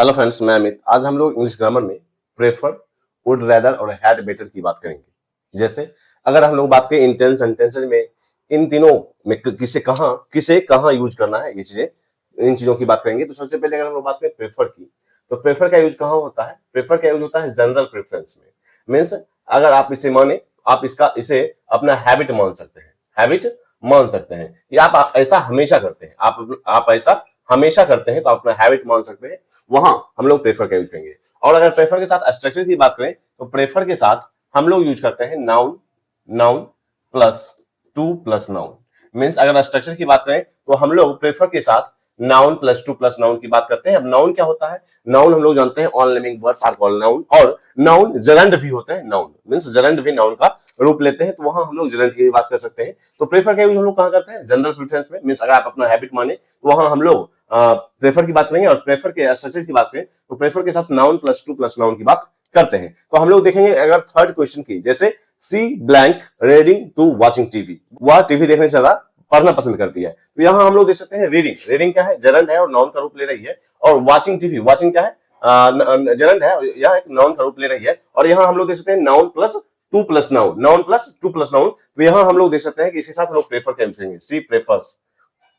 Hello friends, मैं अमित। आज हम लोग इंग्लिश ग्रामर में प्रेफर, वुड रैदर और हैड बेटर की बात करेंगे। जैसे अगर हम लोग बात करें इंटेंस सेंटेंसेस में, इन तीनों में किसे कहां यूज करना है, ये चीजें, इन चीजों की बात करेंगे। तो सबसे पहले अगर हम लोग बात करें प्रेफर की, तो प्रेफर का यूज कहां होता है? प्रेफर का यूज होता है जनरल प्रेफरेंस में। मीन्स अगर आप इसे माने, आप इसे अपना हैबिट मान सकते हैं, हैबिट मान सकते हैं, या आप ऐसा हमेशा करते हैं, आप ऐसा हमेशा करते हैं, तो अपना हैबिट मान सकते हैं, वहां हम लोग प्रेफर का यूज करेंगे। और अगर प्रेफर के साथ स्ट्रक्चर की बात करें, तो प्रेफर के साथ हम लोग यूज करते हैं noun plus two plus noun. Means अगर स्ट्रक्चर की बात करें तो हम लोग प्रेफर के साथ noun plus two plus noun की बात करते हैं। अब नाउन क्या होता है? नाउन हम लोग जानते हैं, all naming words are called noun, और नाउन जरंड भी होते हैं। नाउन मींस जरंड भी नाउन का रूप लेते हैं, तो वहां हम लोग जरंड की बात कर सकते हैं। तो प्रेफर का यूज हम लोग कहां करते हैं? जनरल प्रेफरेंस में। मींस अगर आप अपना हैबिट माने तो वहां हम लोग प्रेफर की बात करेंगे। और प्रेफर के स्ट्रक्चर की बात करें तो प्रेफर के साथ noun plus two plus noun की बात करते हैं। तो हम लोग देखेंगे अगर थर्ड क्वेश्चन की, जैसे C blank reading to watching TV, वह टीवी देखने से ज्यादा पढ़ना पसंद करती है। तो यहाँ हम लोग देख सकते हैं रीडिंग, रीडिंग क्या है? जरंड है और नाउन का रूप ले रही है। और वाचिंग टीवी, वाचिंग क्या है? जरंड है, यह एक नाउन का रूप ले रही है। और यहाँ हम लोग देख सकते हैं noun plus two plus noun, noun plus two plus noun. तो यहाँ हम लोग देख सकते हैं कि इसके साथ हम लोग प्रेफर का यूज करेंगे, सी प्रेफर्स।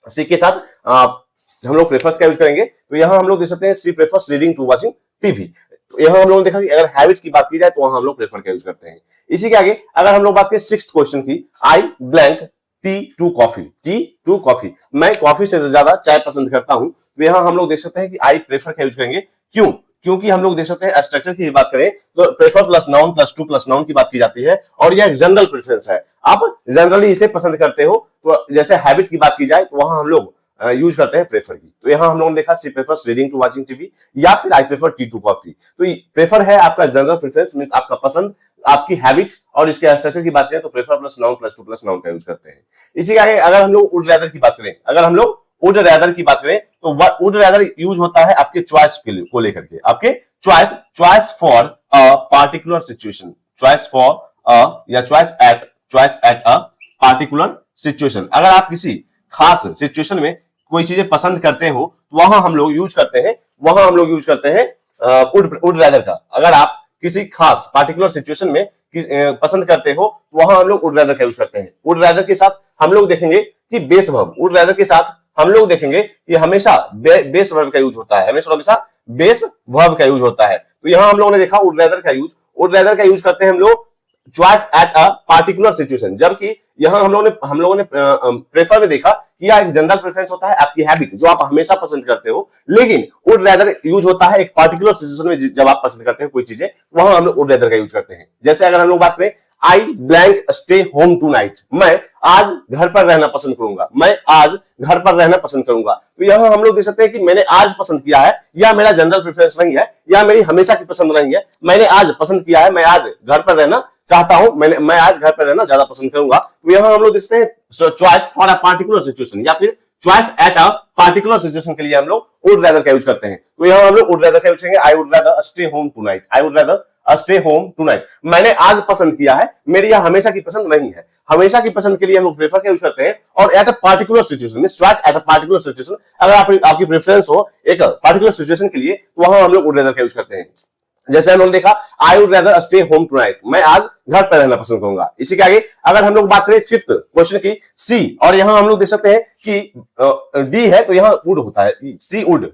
सी के साथ हम लोग प्रेफर्स का यूज करेंगे। तो यहाँ हम लोग देख सकते हैं C prefers reading to watching TV. तो यहाँ हम लोगों ने देखा कि अगर हैबिट की बात की जाए तो वहां हम लोग प्रेफर का यूज करते हैं। इसी के आगे अगर हम लोग बात करें सिक्स्थ क्वेश्चन की, I blank tea to coffee, tea to coffee, मैं कॉफी से ज्यादा चाय पसंद करता हूं। तो यहाँ हम लोग देख सकते हैं कि आई प्रेफर का यूज करेंगे। क्यों? क्योंकि हम लोग देख सकते हैं स्ट्रक्चर की बात करें तो prefer plus noun plus two plus noun की बात की जाती है, और यह एक जनरल प्रेफरेंस है। आप जनरली इसे पसंद करते हो। तो जैसे हैबिट की बात की जाए तो वहां हम लोग यूज करते हैं प्रेफर की। तो यहाँ हम लोगों ने देखा C prefers reading to watching TV, या फिर I prefer tea to coffee. तो प्रेफर है आपका जनरल प्रेफरेंस, मींस आपका पसंद, आपकी हैबिट। और इसके स्ट्रक्चर की बात करें तो prefer plus noun plus two plus noun का यूज करते हैं। इसी के आगे अगर हम लोग वुड रैदर की बात करें, अगर हम लोग वुड रैदर की बात करें तो वुड रैदर यूज होता है आपके चॉइस को लेकर के, आपके choice for a particular situation, choice for या choice at a particular situation. अगर आप किसी खास सिचुएशन में कोई चीजें पसंद करते हो तो वहां हम लोग यूज करते हैं वुड रैदर का। अगर आप किसी खास पार्टिकुलर सिचुएशन में पसंद करते हो तो वहां हम लोग वुड रैदर का यूज करते हैं। वुड रैदर के साथ हम लोग देखेंगे कि बेस वर्ब, वुड रैदर के साथ हम लोग देखेंगे कि हमेशा बेस वर्ब का यूज होता है, हमेशा बेस वर्ब का यूज होता है। तो यहां हम लोगों ने देखा वुड रैदर का यूज करते हैं हम लोग choice at a particular situation. जबकि यहां हम लोगों ने प्रेफर में देखा कि यह एक जनरल प्रेफरेंस होता है, आपकी हैबिट जो आप हमेशा पसंद करते हो। लेकिन वुड रैदर यूज होता है एक पार्टिकुलर सिचुएशन में, जब आप पसंद करते हो कोई चीजें, वहां हम लोग वुड रैदर का यूज करते हैं। जैसे अगर हम लोग बात करें I blank stay home tonight, मैं आज घर पर रहना पसंद करूंगा, मैं आज घर पर रहना पसंद करूंगा। तो यहां हम लोग देख सकते हैं कि मैंने आज पसंद किया है, या मेरा जनरल प्रेफरेंस नहीं है, या मेरी हमेशा की पसंद नहीं है, मैंने आज पसंद किया है, मैं आज घर पर रहना चाहता हूं, मैं आज घर पर रहना ज्यादा पसंद करूंगा। तो यहां हम लोग देखते हैं choice for a particular situation, या फिर choice at a particular situation के लिए हम लोग वुड रैदर का यूज करते हैं। तो यहां हम लोग वुड रैदर का यूज करेंगे, I would rather stay home tonight, I would rather stay home tonight, मैंने आज पसंद किया है, मेरी यह हमेशा की पसंद नहीं है। हमेशा की पसंद के लिए हम लोग प्रेफर का यूज करते हैं। और eight a particular situation means choice at a particular situation, अगर आपकी प्रेफरेंस हो एक पार्टिकुलर सिचुएशन के लिए, तो वहां हम लोग वुड रैदर का यूज करते हैं। जैसे हम लोग देखा I would rather stay home tonight, मैं आज घर पर रहना पसंद करूंगा। इसी के आगे अगर हम लोग बात करें फिफ्थ क्वेश्चन की, सी, और यहां हम लोग देख सकते हैं कि डी है तो यहां वुड होता है, C would,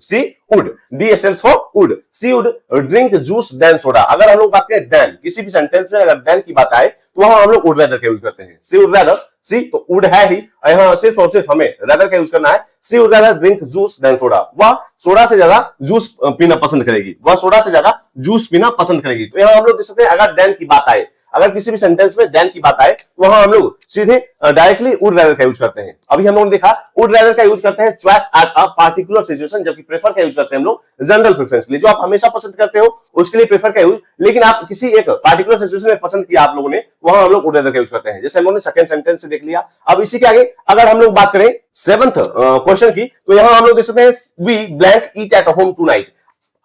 D stands for would. C would drink juice than soda. अगर हम लोग बात करें देन, किसी भी सेंटेंस में अगर देन की बात आए तो वहां हम लोग वुड रैदर का यूज करते हैं। सी वुड रैदर, सी तो वुड है ही, यहां सिर्फ और सिर्फ हमें रैदर का यूज करना है। C would rather drink juice than soda, वह सोडा से ज्यादा जूस पीना पसंद करेगी, वह सोडा से ज्यादा जूस पीना पसंद करेगी। तो यहां हम लोग देख सकते हैं अगर देन की बात आए, अगर किसी भी सेंटेंस में देन की बात आए तो वहां हम लोग सीधे डायरेक्टली वुड रैदर का यूज करते हैं। अभी हम लोगों ने देखा वुड रैदर का यूज करते हैं choice at a particular situation, जबकि प्रेफर का यूज करते हैं हम लोग जनरल प्रेफरेंस के लिए, जो आप हमेशा पसंद करते हो उसके लिए प्रेफर का यूज। लेकिन आप किसी एक पार्टिकुलर सिचुएशन में पसंद किया आप लोगों ने, वहां हम लोग वुड रैदर का यूज करते हैं। जैसे हम लोगों ने सेकंड सेंटेंस से देख लिया। अब इसी के आगे अगर हम लोग बात करें सेवंथ क्वेश्चन की, तो यहां हम लोग देख सकते हैं we blank eat at home tonight,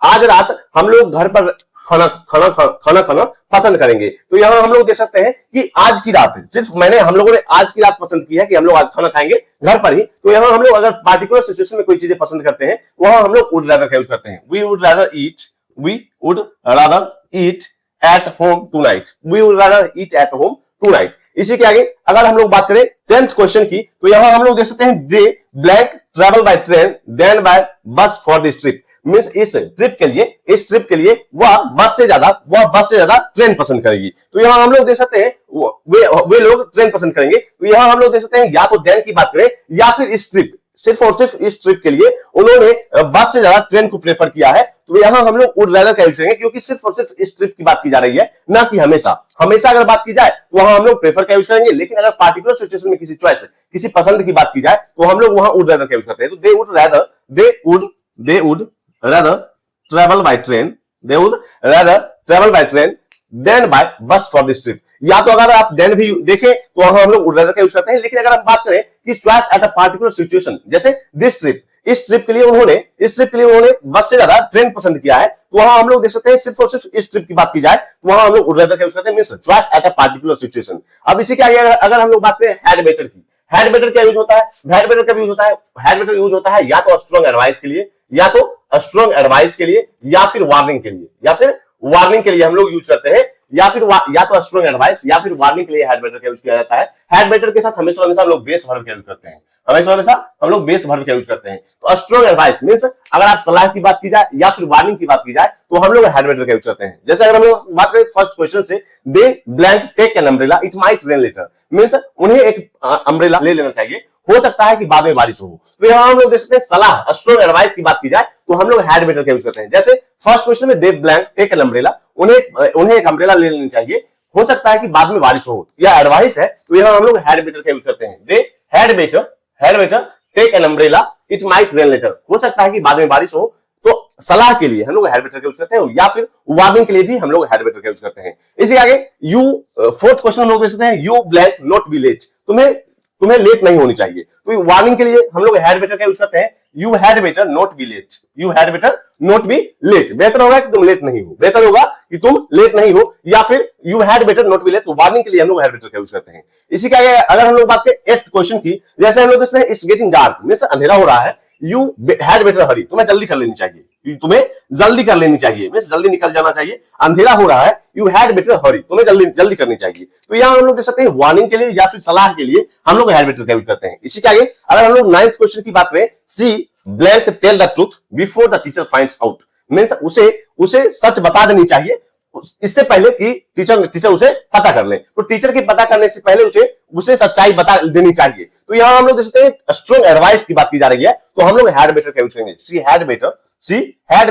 आज रात हम लोग घर पर खाना खाना खाना खाना पसंद करेंगे। तो यहां हम लोग देख सकते हैं कि आज की रात, सिर्फ हम लोगों ने आज की रात पसंद की है कि हम लोग आज खाना खाएंगे घर पर ही। तो यहां हम लोग अगर पार्टिकुलर सिचुएशन में कोई चीजें पसंद करते हैं, वहां हम लोग वुड रादर का यूज करते हैं। We would rather eat at home tonight. We would rather eat at home tonight. इसी के आगे अगर हम लोग बात करें 10th क्वेश्चन की, तो यहां हम लोग देख सकते हैं they blank travel by train than by bus for this trip. Means इस ट्रिप के लिए वह बस से ज्यादा ट्रेन पसंद करेगी। तो यहां हम लोग देख सकते हैं वे लोग ट्रेन पसंद करेंगे। तो यहां हम लोग देख सकते हैं या तो देन की बात करें या फिर इस ट्रिप, सिर्फ और सिर्फ इस ट्रिप के लिए उन्होंने बस से ज्यादा ट्रेन को प्रेफर किया है। तो यहां हम लोग वुड रादर का यूज करेंगे, क्योंकि सिर्फ और सिर्फ इस ट्रिप की बात की जा रही है, ना कि हमेशा अगर बात की जाए तो वहां हम लोग प्रेफर का यूज करेंगे। लेकिन अगर पार्टिकुलर सिचुएशन में किसी चॉइस, किसी पसंद की बात की जाए, तो हम लोग वहां वुड रादर का यूज करते हैं। तो they would rather travel by train than by bus for this trip. या तो अगर आप देन भी देखें तो वहां हम लोग वुड रादर का यूज करते हैं। लेकिन अगर हम बात करें कि choice at a particular situation, जैसे दिस ट्रिप, इस ट्रिप के लिए उन्होंने बस से ज्यादा ट्रेन पसंद किया है, तो वहां हम लोग देख सकते हैं सिर्फ और सिर्फ इस ट्रिप की बात की जाए तो वहां हम लोग वुड रादर का यूज करते हैं। Means choice at a particular situation. अब इसी के आगे अगर हम लोग बात करें हैड बेटर की, हैड बेटर क्या यूज होता है? हैड बेटर कब यूज होता है? हैड बेटर यूज होता है या तो स्ट्रांग एडवाइस के लिए, या फिर वार्निंग के लिए हम लोग यूज करते हैं। या तो स्ट्रांग एडवाइस या फिर वार्निंग के लिए हैड बेटर का यूज किया जाता है। हैड बेटर के साथ हमेशा हम लोग बेस वर्ब का यूज करते हैं। तो स्ट्रांग एडवाइस मींस अगर आप सलाह की बात की जाए या फिर वार्निंग की बात की जाए तो हम लोग हैड बेटर का यूज करते हैं। जैसे अगर हम लोग बात करें फर्स्ट क्वेश्चन से, they blank take an umbrella it might rain later. Means उन्हें एक अम्ब्रेला ले लेना चाहिए, हो सकता है कि बाद में बारिश हो। तो यहां हम लोग देख सकते हैं सलाह, स्ट्रांग एडवाइस की बात की जाए तो हम लोग हैड बेटर का यूज करते हैं। जैसे फर्स्ट क्वेश्चन में दे ब्लैंक टेक एन अम्ब्रेला, उन्हें एक अम्ब्रेला ले लेनी चाहिए, हो सकता है कि बाद में बारिश हो, या एडवाइस है। तो यहां हम लोग हैड बेटर का यूज करते हैं। They had better take an umbrella it might rain later, हो सकता है कि बाद में बारिश हो। तो सलाह के लिए हम लोग हैड बेटर का यूज करते हैं, या फिर वार्निंग के लिए भी हम लोग हैड बेटर का यूज करते हैं। इसी आगे फोर्थ क्वेश्चन हम लोग देख सकते हैं, you blank not be late, तुम्हें लेट नहीं होनी चाहिए। तो वार्निंग के लिए हम लोग हैड बेटर का यूज करते हैं, you had better not be late. बेहतर होगा कि तुम लेट नहीं हो, या फिर you had better not be late. तो वार्निंग के लिए हम लोग हैड बेटर का यूज करते हैं। इसी के आगे अगर हम लोग बात करें 8th क्वेश्चन की, जैसे हम लोग देखते हैं इट्स गेटिंग डार्क, मींस अंधेरा हो रहा है, यू हैड बेटर हरी, तुम्हें जल्दी कर लेनी चाहिए, मींस जल्दी निकल जाना चाहिए। अंधेरा हो रहा है, यू हैड बेटर हरी, तुम्हें जल्दी करनी चाहिए। तो यहां हम लोग देख सकते हैं वार्निंग के लिए या फिर सलाह के लिए हम लोग हैड बेटर का यूज करते हैं। इसी के आगे अगर हम लोग 9th क्वेश्चन की बात करें, C blank tell the truth before the teacher finds out. Means उसे सच बता देनी चाहिए इससे पहले कि टीचर उसे पता कर ले। तो टीचर के पता करने से पहले उसे सच्चाई बता देनी चाहिए। तो यहां हम लोग देख सकते हैं स्ट्रांग एडवाइस की बात की जा रही है, तो हम लोग हैड बेटर का यूज करेंगे। She had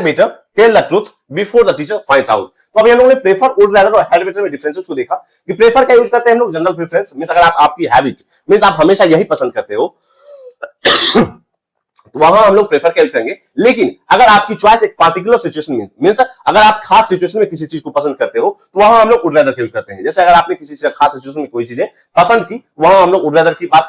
better tell the truth before the teacher finds out. तो अभी हम लोगों ने प्रेफर, वुड रादर और हैड बेटर में डिफरेंसेस को देखा कि प्रेफर का यूज करते हैं हम लोग जनरल प्रेफरेंस, मींस अगर आपकी हैबिट मींस आप हमेशा यही पसंद करते हो तो वहां हम लोग प्रेफर का यूज करेंगे। लेकिन अगर आपकी चॉइस एक पार्टिकुलर सिचुएशन में, मींस अगर आप खास सिचुएशन में किसी चीज को पसंद करते हो तो वहां हम लोग वुड रादर का यूज करते हैं। जैसे अगर आपने किसी खास सिचुएशन में कोई चीजें पसंद की, वहां हम लोग वुड रादर की बात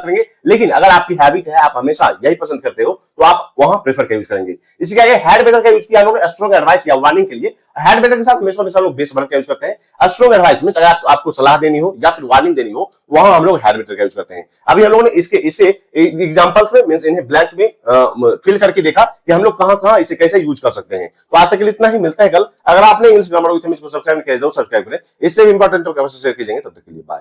करेंगे, लेकिन अगर आपकी हैबिट है आप हमेशा यही पसंद करते हो तो आप वहां प्रेफर का यूज करेंगे। इसी के आगे हैड बेटर का यूज किया हम लोग स्ट्रांग एडवाइस या वार्निंग के लिए। हैड बेटर के साथ हमेशा लोग बेस वर्ब का यूज करते हैं। स्ट्रांग एडवाइस मींस अगर आपको सलाह देनी हो या फिर वार्निंग देनी हो, वहां हम लोग हैड बेटर का यूज करते हैं। अभी हम लोगों ने इसे एग्जांपल्स में मींस इन्हें ब्लैंक में फिल करके देखा कि हम लोग कहां इसे कैसे यूज कर सकते हैं। तो आज तक के लिए इतना ही, मिलता है कल। अगर आपने इंग्लिश ग्रामर विद हिम इसको सब्सक्राइब किया जरूर सब्सक्राइब करें, इससे भी इंपॉर्टेंट टॉपिक अवश्य शेयर कीजिएगा। तब तक के लिए बाय।